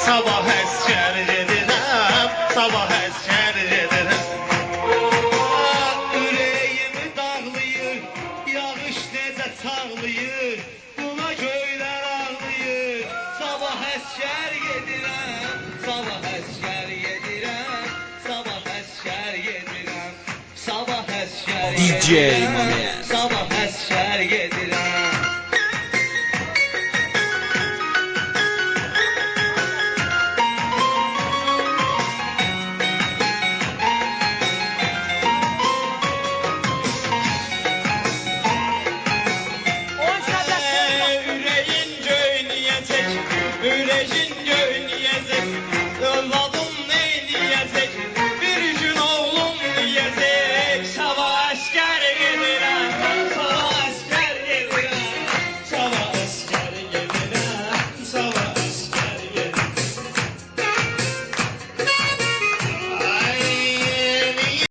sabah əskər gedirəm, sabah əskər gedirəm. Ürəyimi dağlayır, yağış necə çağlayır, buna göylər ağlayır. Sabah əskər gedirəm, sabah əskər gedirəm, sabah əskər gedirəm, sabah əskər gedirəm, DJ Mami. sabah